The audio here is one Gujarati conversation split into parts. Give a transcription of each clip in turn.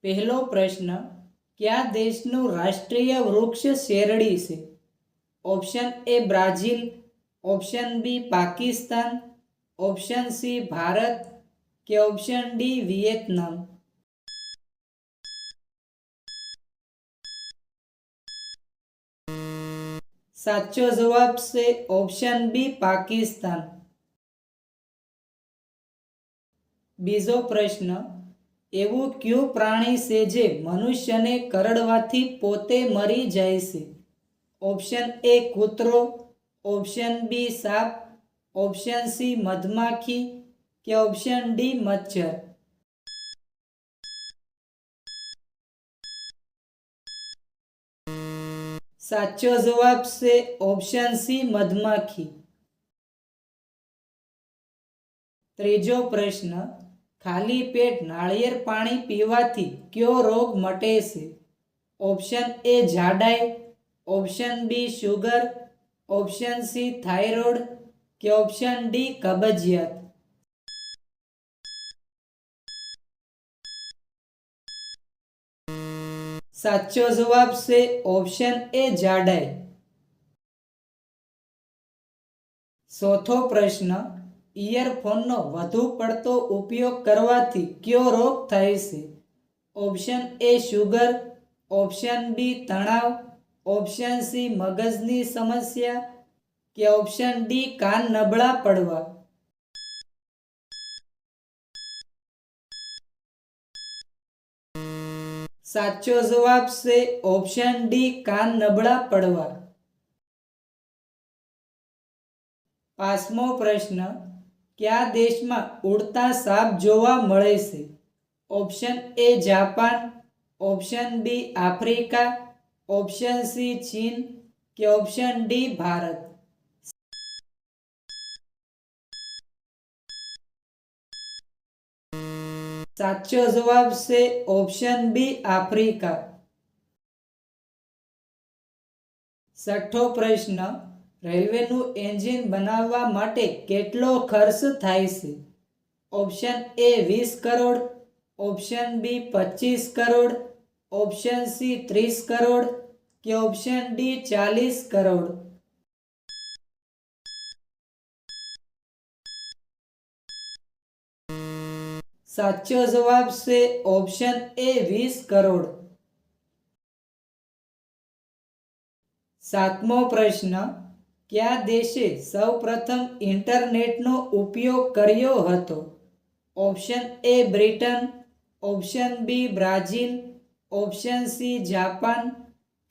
પહેલો પ્રશ્ન, કયા દેશનું રાષ્ટ્રીય વૃક્ષ શેરડી છે? Option A Brazil, option B Pakistan, option C Bharat કે ઓપ્શન ડી વિયેતનામ. સાચો જવાબ છે ઓપ્શન બી પાકિસ્તાન. બીજો પ્રશ્ન, એવું કયું પ્રાણી છે જે મનુષ્યને કરડવાથી પોતે મરી જાય છે? ઓપ્શન એ કૂતરો, ઓપ્શન બી સાપ, ઓપ્શન સી મધમાખી કે ઓપ્શન ડી મચ્છર. સાચો જવાબ છે ઓપ્શન સી મધમાખી. ત્રીજો પ્રશ્ન, ખાલી પેટ નાળિયેર પાણી પીવાથી કયો રોગ મટે છે? ઓપ્શન એ જાડાઈ, option B sugar, option C thyroid કે ઓપ્શન ડી કબજિયાત. સાચો જવાબ છે ઓપ્શન એ જાડાઈ. ચોથો પ્રશ્ન, ઇયરફોનનો વધુ પડતો ઉપયોગ કરવાથી કયો રોગ થાય છે? Option A sugar, option B તણાવ, ઓપ્શન સી મગજની સમસ્યા કે ઓપ્શન ડી કાન નબળા પડવા. સાચો જવાબ છે ઓપ્શન ડી કાન નબળા પડવા. પાંચમો પ્રશ્ન, કયા દેશમાં ઉડતા સાપ જોવા મળે છે? Option A Japan, option B Africa, option C ચીન કે ઓપ્શન ડી ભારત. સાચો જવાબ છે ઓપ્શન બી આફ્રિકા. છઠ્ઠો પ્રશ્ન, રેલવેનું એન્જિન બનાવવા માટે કેટલો ખર્ચ થાય છે? Option A 20 crore, option B 25 crore, option C 30 crore કે ઓપ્શન ડી 40 કરોડ. સાચો જવાબ છે ઓપ્શન એ 20 કરોડ. સાતમો પ્રશ્ન, કયા દેશે સૌપ્રથમ ઇન્ટરનેટનો ઉપયોગ કર્યો હતો? Option A Britain, option B Brazil, option C Japan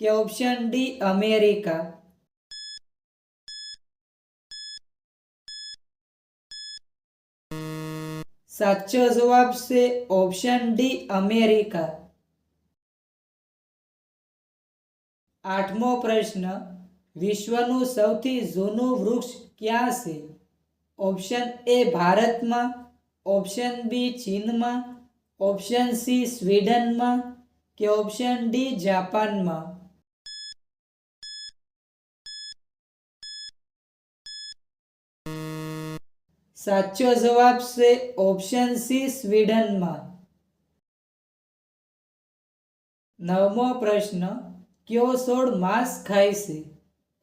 કે ઓપ્શન ડી અમેરિકા. સાચો જવાબ છે ઓપ્શન ડી અમેરિકા. આઠમો પ્રશ્ન, વિશ્વનું સૌથી જૂનું વૃક્ષ ક્યાં છે? ઓપ્શન એ ભારતમાં, ઓપ્શન બી ચીનમાં, ઓપ્શન સી સ્વીડનમાં કે ઓપ્શન ડી જાપાનમાં. સાચો જવાબ છે ઓપ્શન સી સ્વીડનમાં. નવમો પ્રશ્ન, કયો છોડ માંસ ખાય છે?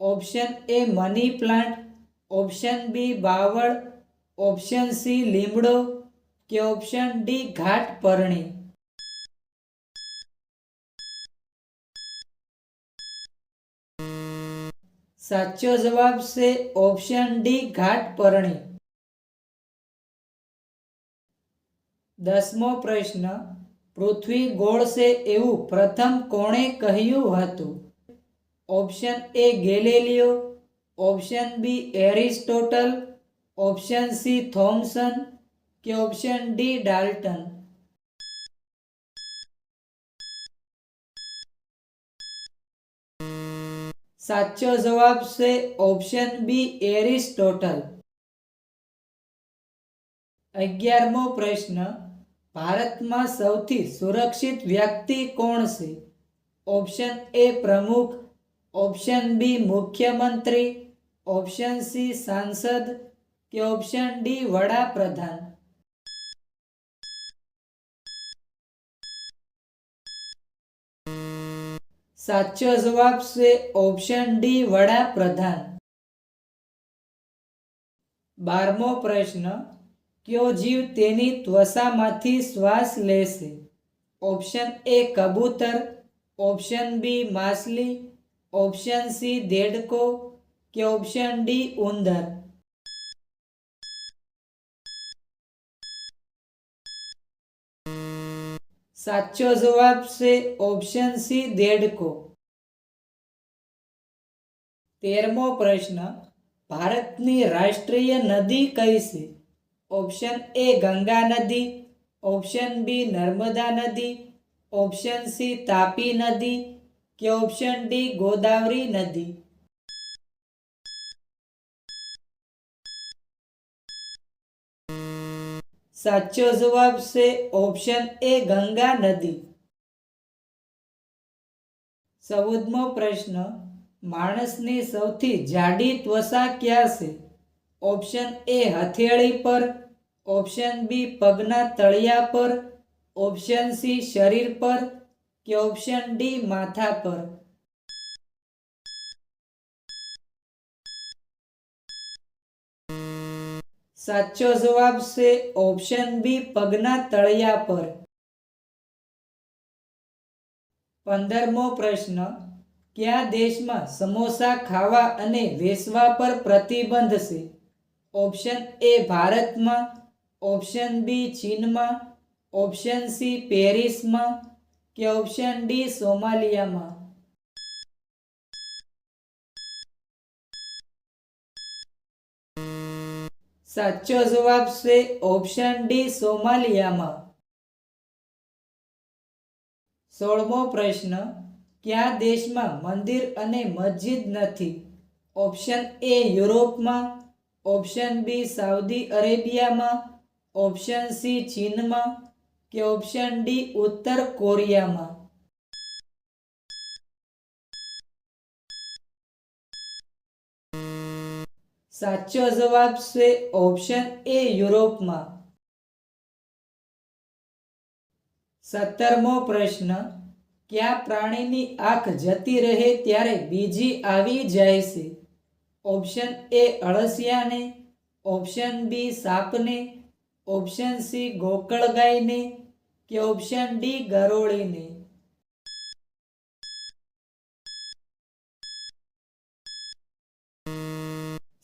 Option A money plant, option B બાવળ, ઓપ્શન સી લીમડો કે ઓપ્શન ડી ઘાટ પરણી. સાચો જવાબ છે ઓપ્શન ડી ઘાટ પરણી. 10મો પ્રશ્ન, પૃથ્વી ગોળ છે એવું પ્રથમ કોણે કહ્યું હતું? Option A Galileo, option B Aristotle, option C Thomson કે ઓપ્શન ડી ડાલ્ટન. સાચો જવાબ છે ઓપ્શન બી એરિસ્ટોટલ. 11મો પ્રશ્ન, ભારતમાં સૌથી સુરક્ષિત વ્યક્તિ કોણ છે? ઓપ્શન એ પ્રમુખ, ઓપ્શન બી મુખ્યમંત્રી, ઓપ્શન સી સાંસદ કે ઓપ્શન ડી વડાપ્રધાન. સાચો જવાબ છે ઓપ્શન ડી વડાપ્રધાન. 12મો પ્રશ્ન, કયો જીવ તેની ત્વચામાંથી શ્વાસ લેશે? ઓપ્શન એ કબૂતર, ઓપ્શન બી માછલી, ઓપ્શન સી દેડકો કે ઓપ્શન ડી ઉંદર. સાચો જવાબ છે ઓપ્શન સી દેડકો. 13મો પ્રશ્ન, ભારતની રાષ્ટ્રીય નદી કઈ છે? ઓપ્શન એ ગંગા નદી, ઓપ્શન બી નર્મદા નદી, ઓપ્શન સી તાપી નદી કે ઓપ્શન ડી ગોદાવરી નદી. સાચો જવાબ છે ઓપ્શન એ ગંગા નદી. 14મો પ્રશ્ન, માણસની સૌથી જાડી ત્વચા ક્યાં છે? ઓપ્શન એ હથેળી પર, ઓપ્શન બી પગના તળિયા પર, ઓપ્શન સી શરીર પર કે ઓપ્શન ડી માથા પર. સાચો જવાબ છે ઓપ્શન બી પગના તળિયા પર. 15મો પ્રશ્ન, કયા દેશમાં સમોસા ખાવા અને વેચવા પર પ્રતિબંધ છે? ઓપ્શન એ ભારતમાં, ઓપ્શન બી ચીનમાં, ઓપ્શન સી પેરિસમાં કે ઓપ્શન ડી સોમાલિયામાં. સાચો જવાબ છે ઓપ્શન ડી સોમાલિયામાં. 16મો પ્રશ્ન, કયા દેશમાં મંદિર અને મસ્જિદ નથી? ઓપ્શન એ યુરોપમાં, ઓપ્શન બી સાઉદી અરેબિયામાં, ઓપ્શન સી ચીનમાં કે ઓપ્શન ડી ઉત્તર કોરિયામાં. સાચો જવાબ છે ઓપ્શન એ યુરોપમાં. 17મો પ્રશ્ન, કયા પ્રાણીની આંખ જતી રહે ત્યારે બીજી આવી જાય છે? ઓપ્શન એ અળસિયાને, ઓપ્શન બી સાપને, ઓપ્શન સી ગોકળગાયને કે ઓપ્શન ડી ગરોળીને.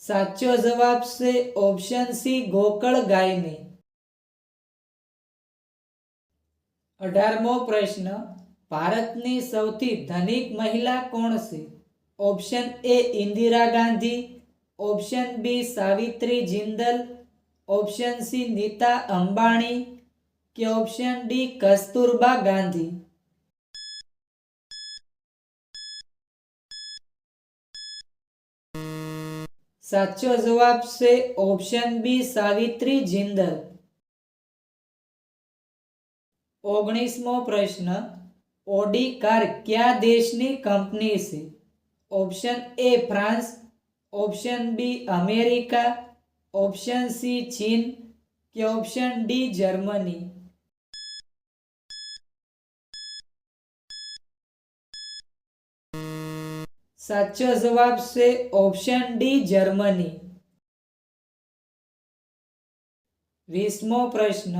સાચો જવાબ છે ઓપ્શન સી ગોકળગાયને. 18મો પ્રશ્ન, ભારતની સૌથી ધનિક મહિલા કોણ છે? Option A Indira Gandhi, option B Savitri Jindal, option C Nita Ambani કે ઓપ્શન ડી કસ્તુરબા ગાંધી. સાચો જવાબ છે ઓપ્શન બી સાવિત્રી જિંદલ. 19મો પ્રશ્ન, ઓડી કાર કયા દેશની કંપની છે? Option A France, option B America, option C ચીન કે ઓપ્શન ડી જર્મની. સાચો જવાબ છે ઓપ્શન ડી જર્મની. 20મો પ્રશ્ન,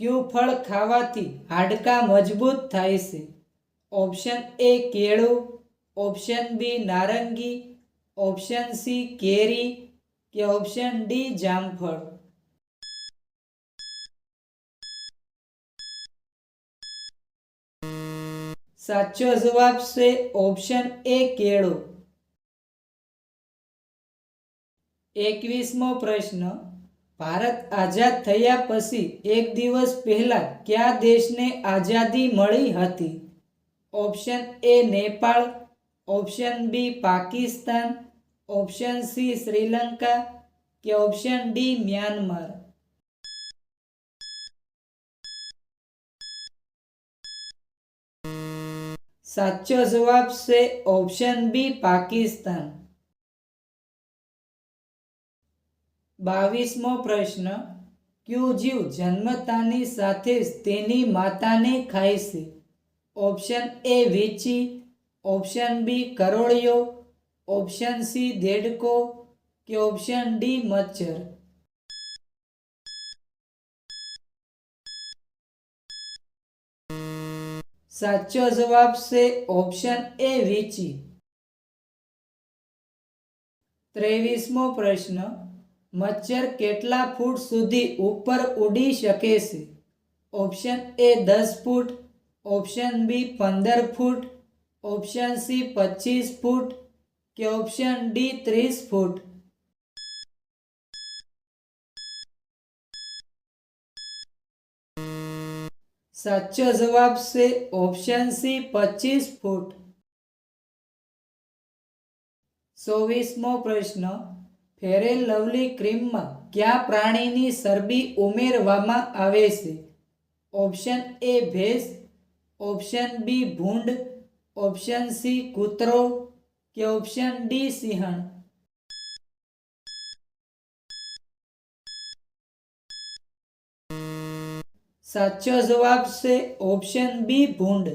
કયું ફળ ખાવાથી હાડકાં મજબૂત થાય છે? ઓપ્શન એ કેળું, ઓપ્શન બી નારંગી, ઓપ્શન સી કેરી કે ઓપ્શન ડી જામફળ. સાચો જવાબ છે ઓપ્શન એ કેળું. 21મો પ્રશ્ન, ભારત આઝાદ થયા પછી એક દિવસ પહેલા કયા દેશને આઝાદી મળી હતી? Option A Nepal, option B Pakistan, option C Sri Lanka કે ઓપ્શન ડી મ્યાનમાર. સાચો જવાબ છે ઓપ્શન બી પાકિસ્તાન. 22મો પ્રશ્ન, કયું જીવ જન્મતાની સાથે જ તેની માતાને ખાય છે? ઓપ્શન એ વીંછી, ઓપ્શન બી કરોળિયો, ઓપ્શન સી દેડકો કે ઓપ્શન ડી મચ્છર? સાચો જવાબ છે ઓપ્શન એ વીંછી. 23મો પ્રશ્ન, મચ્છર કેટલા ફૂટ સુધી ઉપર ઉડી શકે છે? Option A 10 foot, option B 15 foot, option C 25 foot કે ઓપ્શન ડી 30 ફૂટ? સાચો જવાબ છે ઓપ્શન સી 25 ફૂટ. 24મો પ્રશ્ન, ફેર એન્ડ લવલી ક્રીમમાં કયા પ્રાણીની ચરબી ઉમેરવામાં આવે છે? ઓપ્શન એ ભેંસ, ઓપ્શન બી ભૂંડ, ઓપ્શન સી કૂતરો કે ઓપ્શન ડી સિંહણ? સાચો જવાબ છે ઓપ્શન બી ભૂંડ.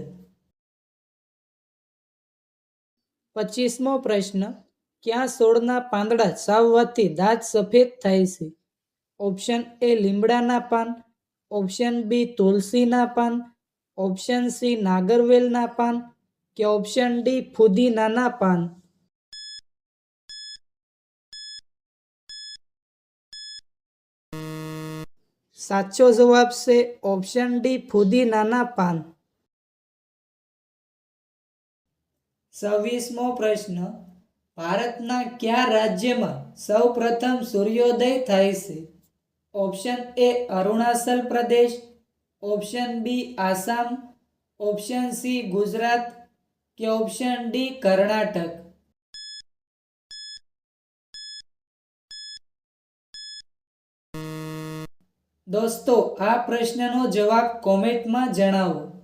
25મો પ્રશ્ન, કયા છોડના પાંદડા ચાવવાથી દાંત સફેદ થાય છે? ઓપ્શન એ લીમડાના પાન, ઓપ્શન બી તુલસીના પાન, ઓપ્શન સી નાગરવેલના પાન કે ઓપ્શન ડી ફુદીનાના પાન? સાચો જવાબ છે ઓપ્શન ડી ફુદીનાના પાન. 26મો પ્રશ્ન, ભારતના કયા રાજ્યમાં સૌપ્રથમ સૂર્યોદય થાય છે? Option A Arunachal Pradesh, option B Assam, option C Gujarat કે ઓપ્શન ડી કર્ણાટક? દોસ્તો, આ પ્રશ્નનો જવાબ કોમેન્ટમાં જણાવો.